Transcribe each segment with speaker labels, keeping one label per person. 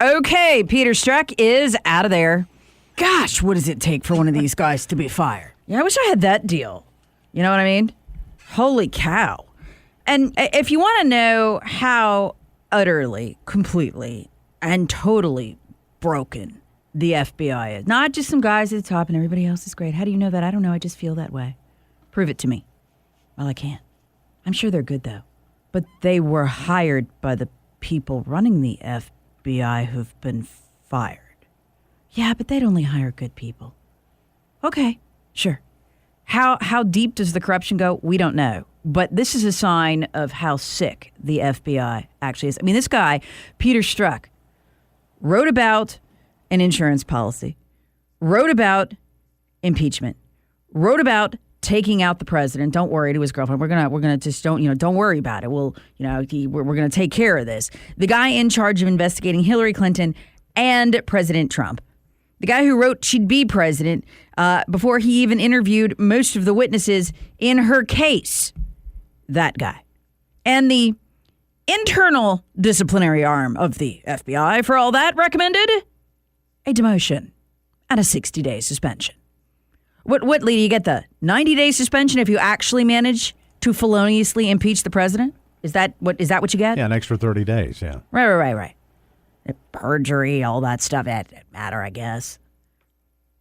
Speaker 1: Okay, Peter Strzok is out of there. Gosh, what does it take for one of these guys to be fired? Yeah, I wish I had that deal. You know what I mean? Holy cow. And if you want to know how utterly, completely, and totally broken the FBI is, not just some guys at the top and everybody else is great. How do you know that? I don't know. I just feel that way. Prove it to me. Well, I can't. I'm sure they're good, though. But they were hired by the people running the FBI who've been fired. Yeah, but they'd only hire good people. Okay, sure. How deep does the corruption go? We don't know. But this is a sign of how sick the FBI actually is. I mean, this guy, Peter Strzok, wrote about an insurance policy, wrote about impeachment, wrote about taking out the president. Don't worry, to his girlfriend. We're gonna just don't worry about it. We're gonna take care of this. The guy in charge of investigating Hillary Clinton and President Trump. The guy who wrote she'd be president before he even interviewed most of the witnesses in her case. That guy. And the internal disciplinary arm of the FBI, for all that, recommended a demotion and a 60-day suspension. What, Lee, do you get the 90-day suspension if you actually manage to feloniously impeach the president? Is that what you get?
Speaker 2: Yeah, an extra 30 days, yeah.
Speaker 1: Right. Perjury, all that stuff, that didn't matter, I guess.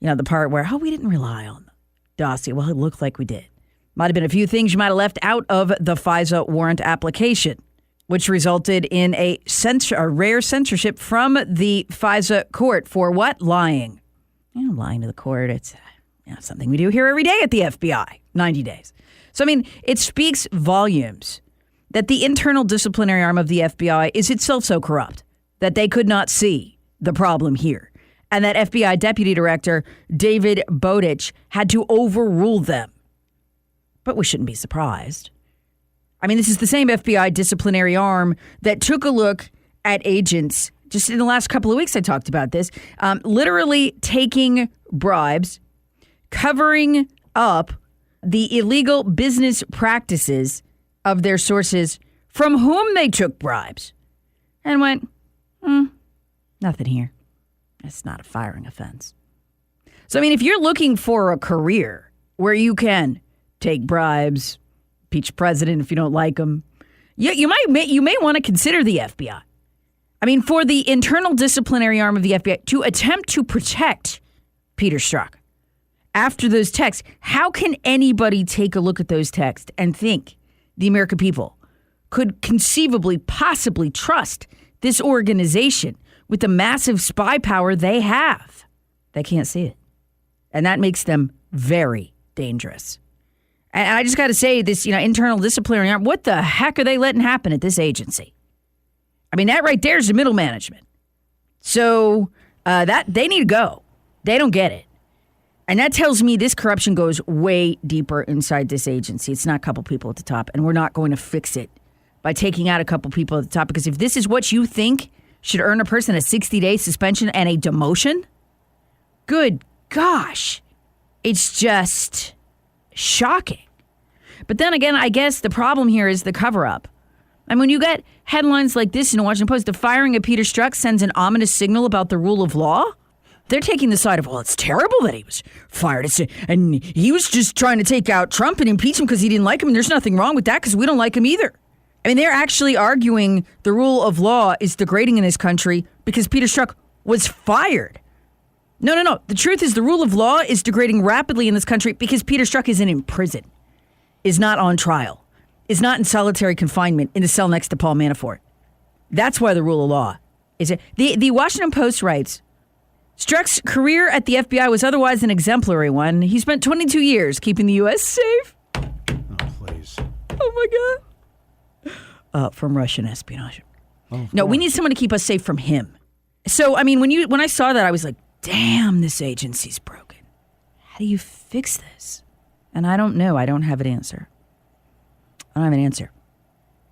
Speaker 1: You know, the part where, we didn't rely on the dossier. Well, it looked like we did. Might have been a few things you might have left out of the FISA warrant application, which resulted in a rare censorship from the FISA court for what? Lying. Lying to the court, it's something we do here every day at the FBI, 90 days. So, I mean, it speaks volumes that the internal disciplinary arm of the FBI is itself so corrupt that they could not see the problem here. And that FBI Deputy Director David Bowditch had to overrule them. But we shouldn't be surprised. I mean, this is the same FBI disciplinary arm that took a look at agents just in the last couple of weeks. I talked about this, literally taking bribes, covering up the illegal business practices of their sources from whom they took bribes, and went, nothing here. It's not a firing offense. So, I mean, if you're looking for a career where you can take bribes, impeach president if you don't like him, you may want to consider the FBI. I mean, for the internal disciplinary arm of the FBI to attempt to protect Peter Strzok after those texts, how can anybody take a look at those texts and think the American people could conceivably, possibly trust this organization with the massive spy power they have? They can't see it. And that makes them very dangerous. And I just got to say, this, internal disciplinary arm, what the heck are they letting happen at this agency? I mean, that right there is the middle management. So that they need to go. They don't get it. And that tells me this corruption goes way deeper inside this agency. It's not a couple people at the top, and we're not going to fix it by taking out a couple people at the top. Because if this is what you think should earn a person a 60-day suspension and a demotion, good gosh, it's just shocking. But then again, I guess the problem here is the cover-up. And when you get headlines like this in the Washington Post, the firing of Peter Strzok sends an ominous signal about the rule of law. They're taking the side of, well, it's terrible that he was fired. And he was just trying to take out Trump and impeach him because he didn't like him. And there's nothing wrong with that because we don't like him either. I mean, they're actually arguing the rule of law is degrading in this country because Peter Strzok was fired. No. The truth is the rule of law is degrading rapidly in this country because Peter Strzok isn't in prison, is not on trial, is not in solitary confinement in a cell next to Paul Manafort. That's why the rule of law is it. The Washington Post writes, Strzok's career at the FBI was otherwise an exemplary one. He spent 22 years keeping the U.S. safe.
Speaker 2: Oh, please.
Speaker 1: Oh, my God. From Russian espionage.
Speaker 2: Oh,
Speaker 1: no, we need someone to keep us safe from him. So, I mean, when I saw that, I was like, damn, this agency's broken. How do you fix this? And I don't know. I don't have an answer.